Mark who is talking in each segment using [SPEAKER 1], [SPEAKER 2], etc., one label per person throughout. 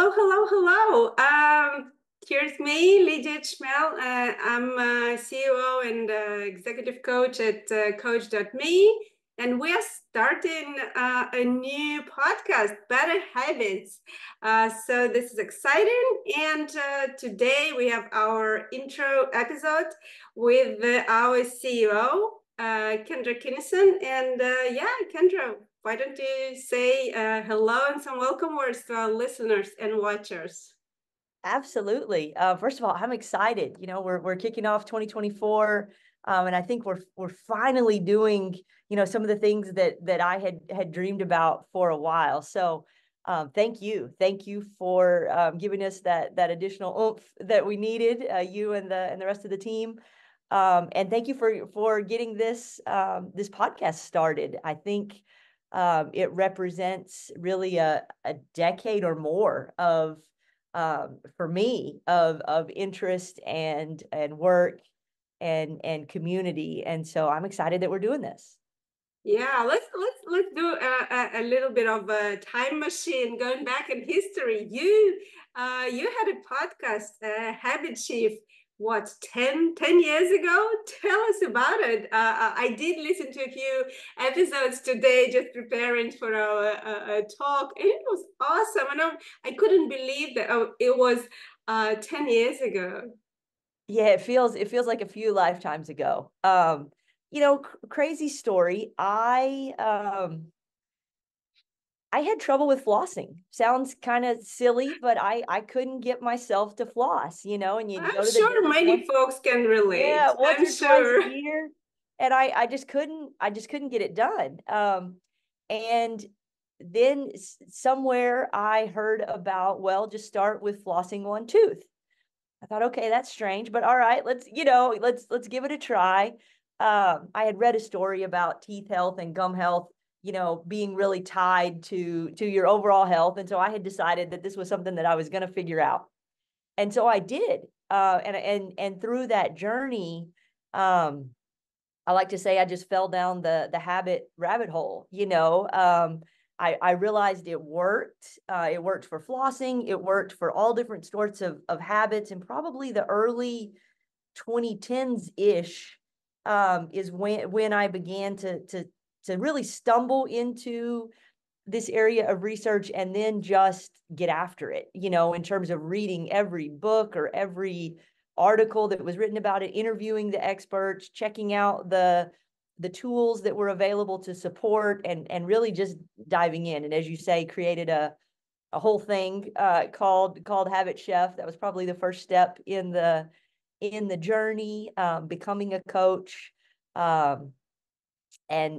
[SPEAKER 1] Hello. Here's me, Lydia Chmel. I'm CEO and executive coach at Coachdotme, and we are starting a new podcast, Better Habits. So this is exciting, and today we have our intro episode with our CEO, Kendra Kinnison, and Kendra, why don't you say hello and some welcome words to our listeners and watchers?
[SPEAKER 2] Absolutely. First of all, I'm excited. We're kicking off 2024, and I think we're finally doing some of the things that I had dreamed about for a while. So thank you for giving us that additional oomph that we needed, you and the rest of the team. And thank you for getting this podcast started. I think it represents really a decade or more of for me of interest and work and community. And so I'm excited that we're doing this.
[SPEAKER 1] Yeah, let's do a little bit of a time machine going back in history. You had a podcast, Habit Shift, what, 10 years ago? Tell us about it. I did listen to a few episodes today, just preparing for our talk, and it was awesome. And I couldn't believe that it was 10 years ago.
[SPEAKER 2] Yeah, it feels like a few lifetimes ago. Crazy story. I had trouble with flossing. Sounds kind of silly, but I couldn't get myself to floss, and you'd
[SPEAKER 1] I'm
[SPEAKER 2] go to the
[SPEAKER 1] sure
[SPEAKER 2] dentist
[SPEAKER 1] many folks can relate.
[SPEAKER 2] once
[SPEAKER 1] I'm
[SPEAKER 2] or twice a
[SPEAKER 1] sure.
[SPEAKER 2] year, and I just couldn't get it done. And then somewhere I heard about, well, just start with flossing one tooth. I thought, okay, that's strange, but all right, let's give it a try. I had read a story about teeth health and gum health, being really tied to your overall health, and so I had decided that this was something that I was going to figure out, and so I did. And through that journey, I like to say I just fell down the habit rabbit hole. I realized it worked. It worked for flossing. It worked for all different sorts of habits. And probably the early 2010s ish is when I began to really stumble into this area of research and then just get after it, in terms of reading every book or every article that was written about it, interviewing the experts, checking out the tools that were available to support, and really just diving in. And as you say, created a whole thing called Habit Chef. That was probably the first step in the journey, becoming a coach, and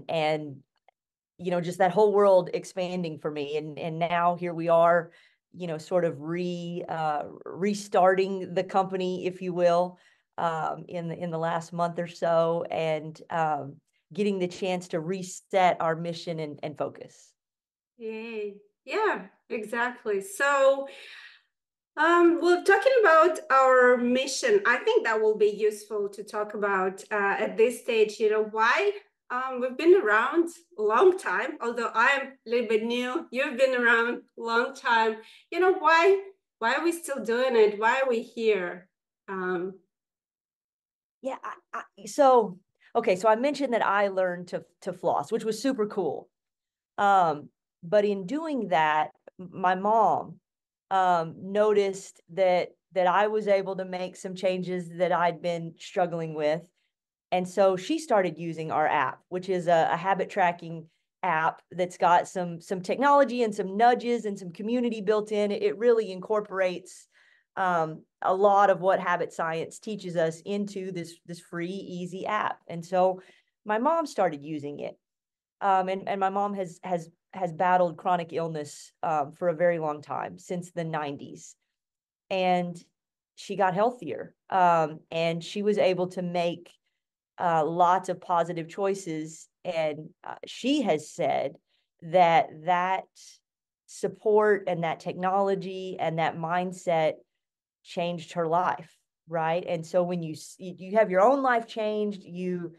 [SPEAKER 2] just that whole world expanding for me. And now here we are, sort of restarting the company, if you will, in the last month or so, and getting the chance to reset our mission and focus.
[SPEAKER 1] Yay. Yeah, exactly. So, we're talking about our mission. I think that will be useful to talk about at this stage. Why? We've been around a long time, although I'm a little bit new. You've been around a long time. Why? Why are we still doing it? Why are we here? Um,
[SPEAKER 2] Yeah. So okay, so I mentioned that I learned to floss, which was super cool. But in doing that, my mom noticed that I was able to make some changes that I'd been struggling with. And so she started using our app, which is a habit tracking app that's got some technology and some nudges and some community built in. It really incorporates a lot of what habit science teaches us into this free, easy app. And so my mom started using it. And my mom has battled chronic illness for a very long time, since the 90s. And she got healthier, and she was able to make lots of positive choices. And she has said that support and that technology and that mindset changed her life, right? And so when you have your own life changed, you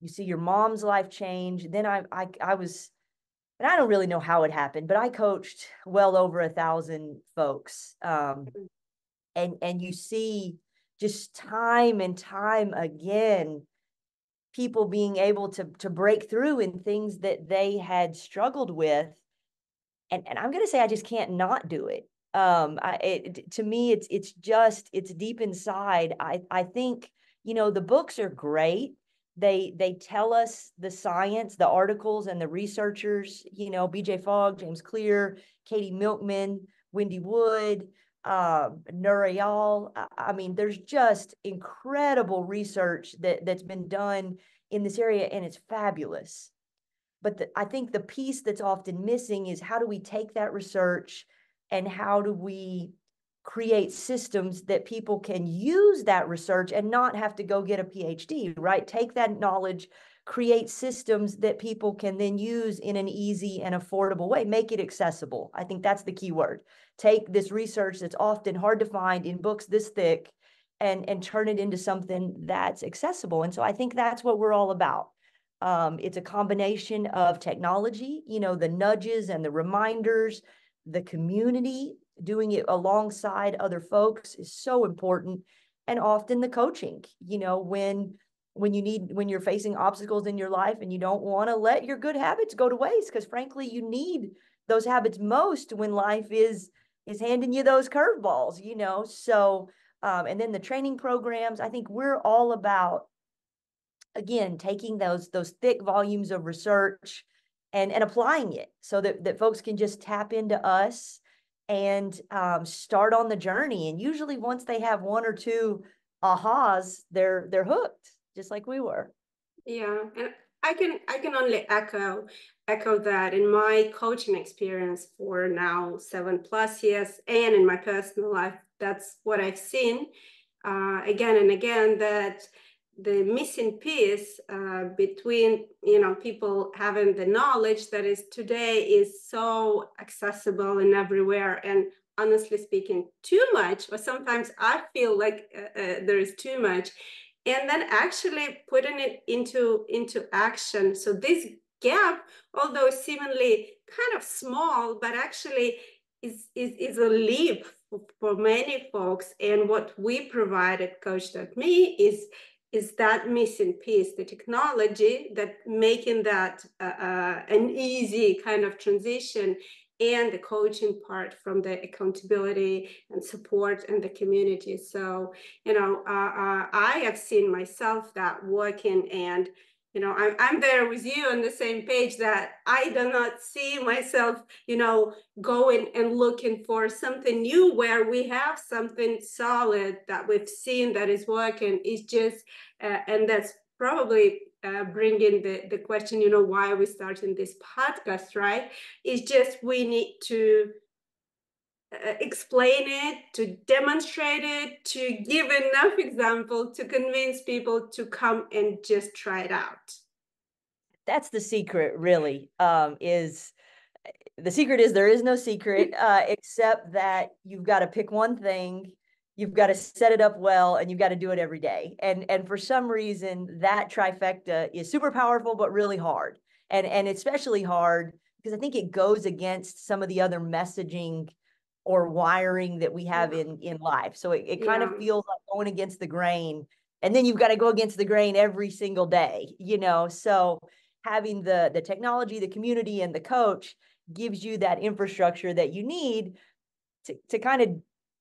[SPEAKER 2] see your mom's life change. Then I was and I don't really know how it happened, but I coached well over 1,000 folks. And you see just time and time again, people being able to break through in things that they had struggled with. And I'm going to say, I just can't not do it. To me, it's deep inside. I think, the books are great. They tell us the science, the articles and the researchers, BJ Fogg, James Clear, Katie Milkman, Wendy Wood, Nurayal. I mean, there's just incredible research that's been done in this area, and it's fabulous. But I think the piece that's often missing is, how do we take that research and how do we create systems that people can use that research and not have to go get a PhD, right? Take that knowledge, create systems that people can then use in an easy and affordable way, make it accessible. I think that's the key word. Take this research that's often hard to find in books this thick and turn it into something that's accessible. And so I think that's what we're all about. It's a combination of technology, the nudges and the reminders, the community, doing it alongside other folks is so important. And often the coaching, when you're facing obstacles in your life and you don't want to let your good habits go to waste, because frankly, you need those habits most when life is handing you those curveballs, So, and then the training programs, I think we're all about, again, taking those thick volumes of research and applying it so that folks can just tap into us and start on the journey. And usually once they have one or two ahas, they're hooked, just like we were.
[SPEAKER 1] Yeah, and I can only echo that in my coaching experience for now 7+ years, and in my personal life, that's what I've seen again and again, that the missing piece between people having the knowledge that is today is so accessible and everywhere, and honestly speaking, too much, or sometimes I feel like there is too much, and then actually putting it into action. So this gap, although seemingly kind of small, but actually is a leap for many folks. And what we provide at Coachdotme is that missing piece, the technology that making that an easy kind of transition, and the coaching part from the accountability and support and the community. So, I have seen myself that working, and I'm there with you on the same page, that I do not see myself, going and looking for something new where we have something solid that we've seen that is working. Is just, and that's probably bringing the question, why are we starting this podcast, right? It's just we need to explain it, to demonstrate it, to give enough example to convince people to come and just try it out.
[SPEAKER 2] That's the secret, really. The secret is there is no secret, except that you've got to pick one thing, you've got to set it up well, and you've got to do it every day. And for some reason, that trifecta is super powerful, but really hard. And especially hard because I think it goes against some of the other messaging or wiring that we have in life. So it kind of feels like going against the grain. And then you've got to go against the grain every single day, So having the technology, the community, and the coach gives you that infrastructure that you need to kind of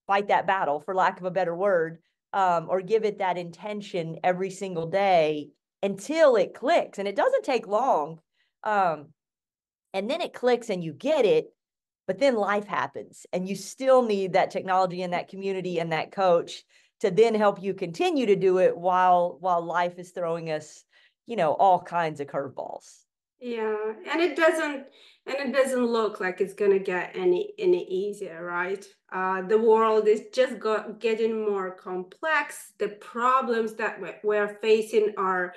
[SPEAKER 2] fight that battle, for lack of a better word, or give it that intention every single day until it clicks. And it doesn't take long. And then it clicks and you get it, but then life happens and you still need that technology and that community and that coach to then help you continue to do it while life is throwing us, all kinds of curveballs.
[SPEAKER 1] Yeah, and it doesn't look like it's gonna get any easier, right? The world is just getting more complex. The problems that we're facing are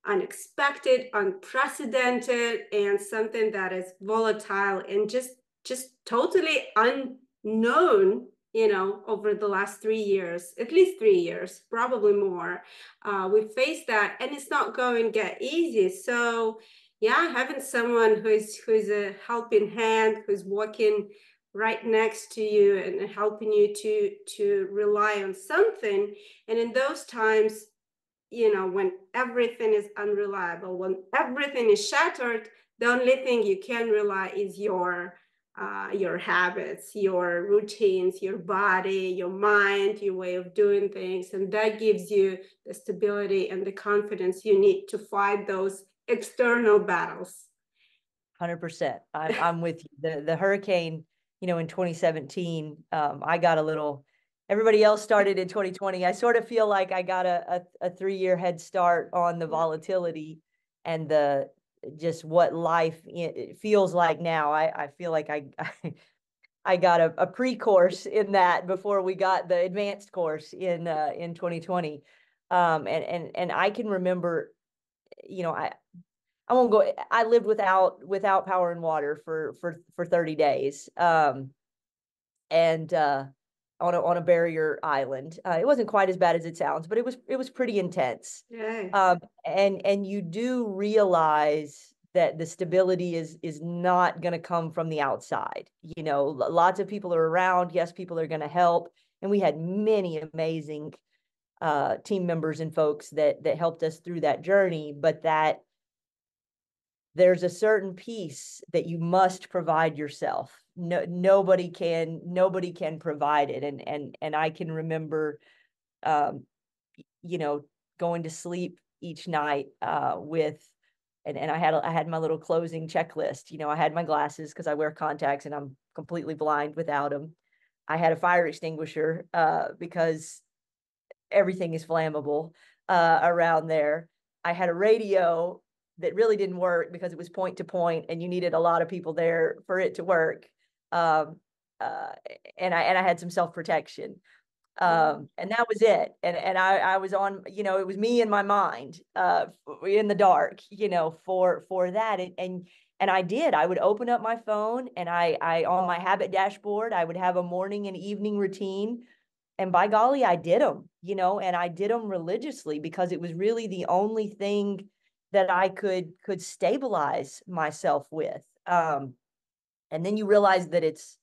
[SPEAKER 1] unexpected, unprecedented, and something that is volatile and just totally unknown, over the last 3 years, at least 3 years, probably more. We face that, and it's not going to get easy. So yeah, having someone who's a helping hand, who's walking right next to you and helping you to rely on something. And in those times, when everything is unreliable, when everything is shattered, the only thing you can rely is your habits, your routines, your body, your mind, your way of doing things. And that gives you the stability and the confidence you need to fight those external battles.
[SPEAKER 2] 100%. I'm with you. The hurricane, in 2017, I got a little. Everybody else started in 2020. I sort of feel like I got a 3-year head start on the volatility and the just what life it feels like now. I feel like I got a pre-course in that before we got the advanced course in 2020. And I can remember, I won't go. I lived without power and water for 30 days. And on a barrier island. It wasn't quite as bad as it sounds, but it was pretty intense.
[SPEAKER 1] Yeah.
[SPEAKER 2] And you do realize that the stability is not going to come from the outside. Lots of people are around. Yes, people are going to help, and we had many amazing team members and folks that helped us through that journey. But that there's a certain piece that you must provide yourself. No, nobody can provide it. And I can remember, going to sleep each night and I had my little closing checklist. I had my glasses because I wear contacts and I'm completely blind without them. I had a fire extinguisher because everything is flammable around there. I had a radio that really didn't work because it was point to point and you needed a lot of people there for it to work. And I had some self-protection. And that was it. And I was on, it was me in my mind, in the dark, for that. And I would open up my phone and I on my habit dashboard, I would have a morning and evening routine. And by golly, I did them, and I did them religiously because it was really the only thing that I could stabilize myself with. And then you realize that it's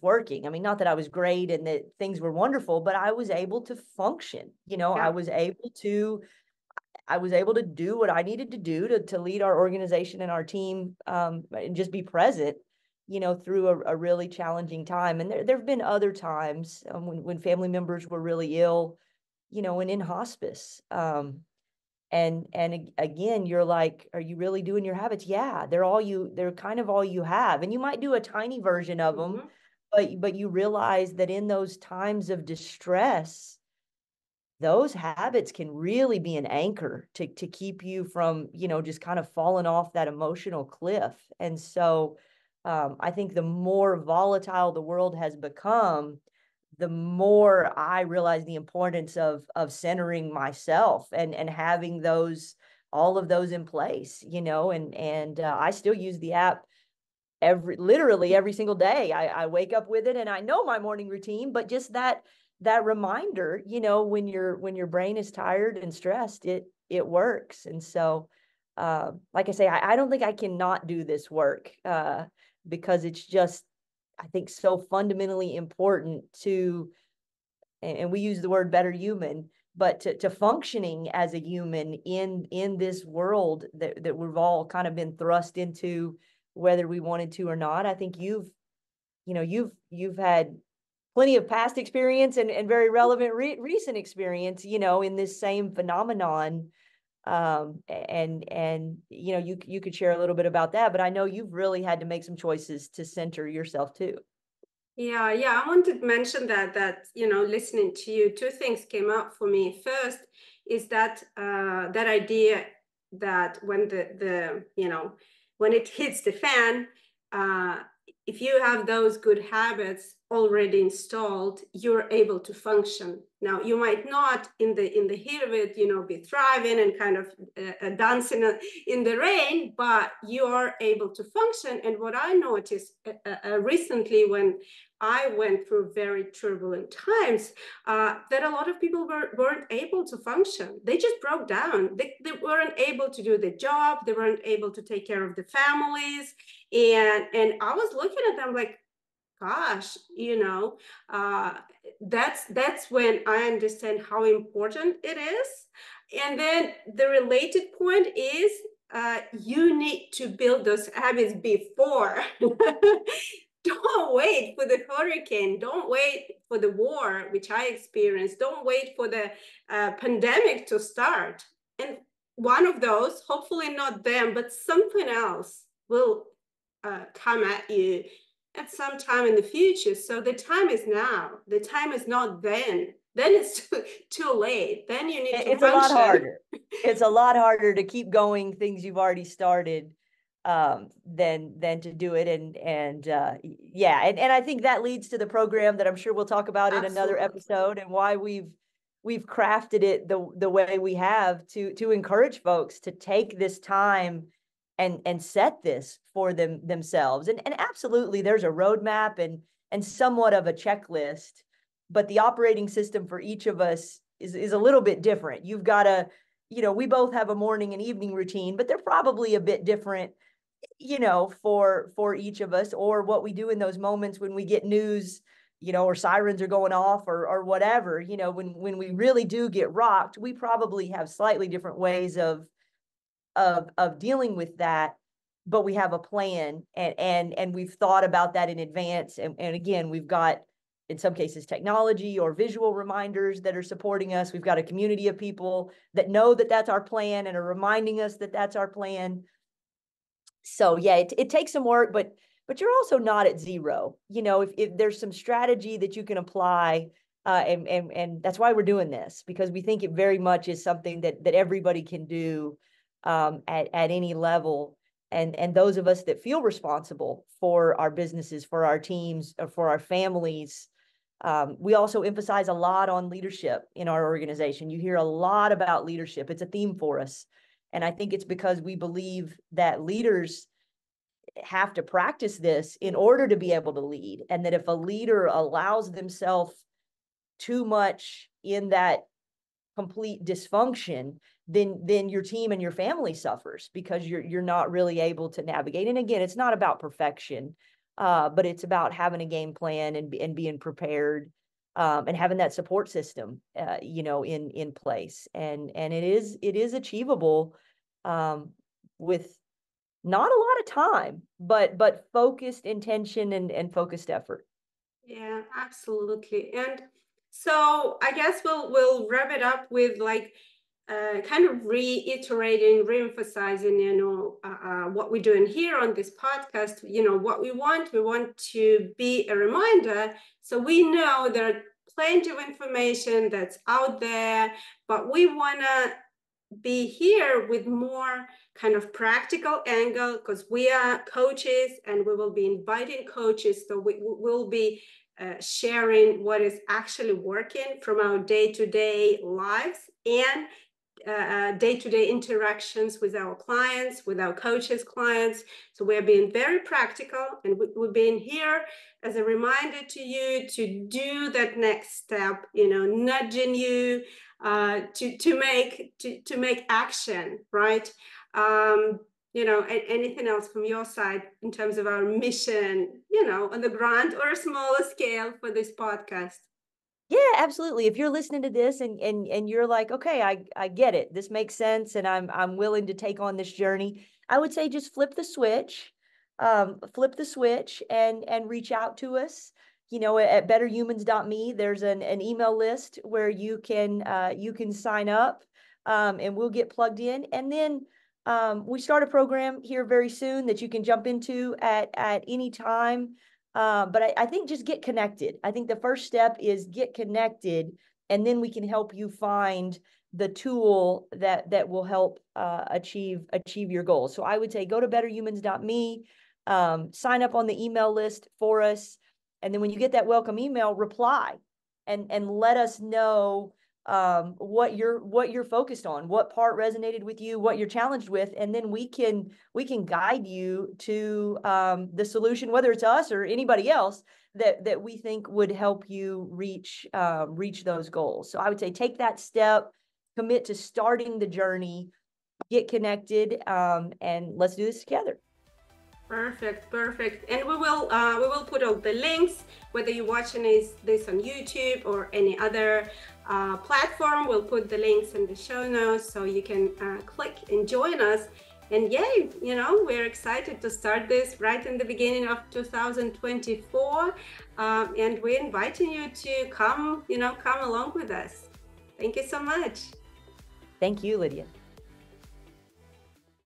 [SPEAKER 2] working. I mean, not that I was great and that things were wonderful, but I was able to function.
[SPEAKER 1] Yeah.
[SPEAKER 2] I was able to do what I needed to do to lead our organization and our team, and just be present, through a really challenging time. And there have been other times when family members were really ill, and in hospice. And again, you're like, are you really doing your habits? Yeah, they're kind of all you have. And you might do a tiny version of them, but you realize that in those times of distress, those habits can really be an anchor to keep you from, just kind of falling off that emotional cliff. And so I think the more volatile the world has become, the more I realize the importance of centering myself and having all of those in place, and I still use the app literally every single day. I wake up with it and I know my morning routine, but just that reminder, when your brain is tired and stressed, it works. And so, like I say, I don't think I can not do this work, because it's just, I think, so fundamentally important to, and we use the word better human, but to functioning as a human in this world that we've all kind of been thrust into, whether we wanted to or not. I think you've had plenty of past experience and very relevant recent experience, in this same phenomenon. And you could share a little bit about that, but I know you've really had to make some choices to center yourself too.
[SPEAKER 1] Yeah, I wanted to mention that listening to you, two things came up for me. First is that that idea that when when it hits the fan, if you have those good habits, already installed, you're able to function. Now, you might not in the heat of it, be thriving and kind of dancing in the rain, but you're able to function. And what I noticed recently when I went through very turbulent times, that a lot of people weren't able to function. They just broke down. They weren't able to do the job. They weren't able to take care of the families. And I was looking at them like, gosh, that's when I understand how important it is. And then the related point is you need to build those habits before. Don't wait for the hurricane. Don't wait for the war, which I experienced. Don't wait for the pandemic to start. And one of those, hopefully not them, but something else will come at you at some time in the future. So the time is now. The time is not then. Then it's too late. Then you need to
[SPEAKER 2] It's
[SPEAKER 1] function.
[SPEAKER 2] a lot harder. It's a lot harder to keep going things you've already started than to do it. And yeah, and I think that leads to the program that I'm sure we'll talk about in another episode, and why we've crafted it the way we have to encourage folks to take this time and set this for themselves. And absolutely there's a roadmap and somewhat of a checklist, but the operating system for each of us is a little bit different. You've got to, we both have a morning and evening routine, but they're probably a bit different, for each of us, or what we do in those moments when we get news, or sirens are going off or whatever, when we really do get rocked, we probably have slightly different ways of dealing with that, but we have a plan, and we've thought about that in advance. And again, we've got, in some cases, technology or visual reminders that are supporting us. We've got a community of people that know that that's our plan and are reminding us that that's our plan. So yeah, it takes some work, but you're also not at zero. If there's some strategy that you can apply, and that's why we're doing this, because we think it very much is something that everybody can do at any level. And those of us that feel responsible for our businesses, for our teams, or for our families, we also emphasize a lot on leadership in our organization. You hear a lot about leadership. It's a theme for us. And I think it's because we believe that leaders have to practice this in order to be able to lead. And that if a leader allows themselves too much in that complete dysfunction, then your team and your family suffers, because you're not really able to navigate. And again, it's not about perfection, but it's about having a game plan and being prepared, and having that support system, in place. And it is achievable, with not a lot of time, but focused intention and focused effort.
[SPEAKER 1] Yeah, absolutely. And so I guess we'll wrap it up with kind of reiterating, reemphasizing, what we're doing here on this podcast. What we want to be a reminder. So we know there are plenty of information that's out there, but we want to be here with more kind of practical angle, because we are coaches and we will be inviting coaches. So we will be sharing what is actually working from our day-to-day lives and day-to-day interactions with our clients, with our coaches' clients. So we're being very practical, and we've been here as a reminder to you to do that next step, nudging you to make action, right? Anything else from your side in terms of our mission, on the grand or a smaller scale for this podcast?
[SPEAKER 2] Yeah, absolutely. If you're listening to this and you're like, okay, I get it. This makes sense, and I'm willing to take on this journey, I would say just flip the switch. Flip the switch and reach out to us. At betterhumans.me, there's an email list where you can sign up, and we'll get plugged in. And then we start a program here very soon that you can jump into at any time. But I think just get connected. I think the first step is get connected, and then we can help you find the tool that will help achieve your goals. So I would say go to betterhumans.me, sign up on the email list for us, And then when you get that welcome email, reply and let us know what you're focused on, what part resonated with you, what you're challenged with, and then we can guide you to the solution, whether it's us or anybody else that we think would help you reach those goals. So I would say take that step, commit to starting the journey, get connected, and let's do this together.
[SPEAKER 1] Perfect, perfect. And we will put all the links, whether you're watching this on YouTube or any other platform. We'll put the links in the show notes so you can click and join us. And yay, you know, we're excited to start this right in the beginning of 2024. And we're inviting you to come along with us. Thank you so much.
[SPEAKER 2] Thank you, Lydia.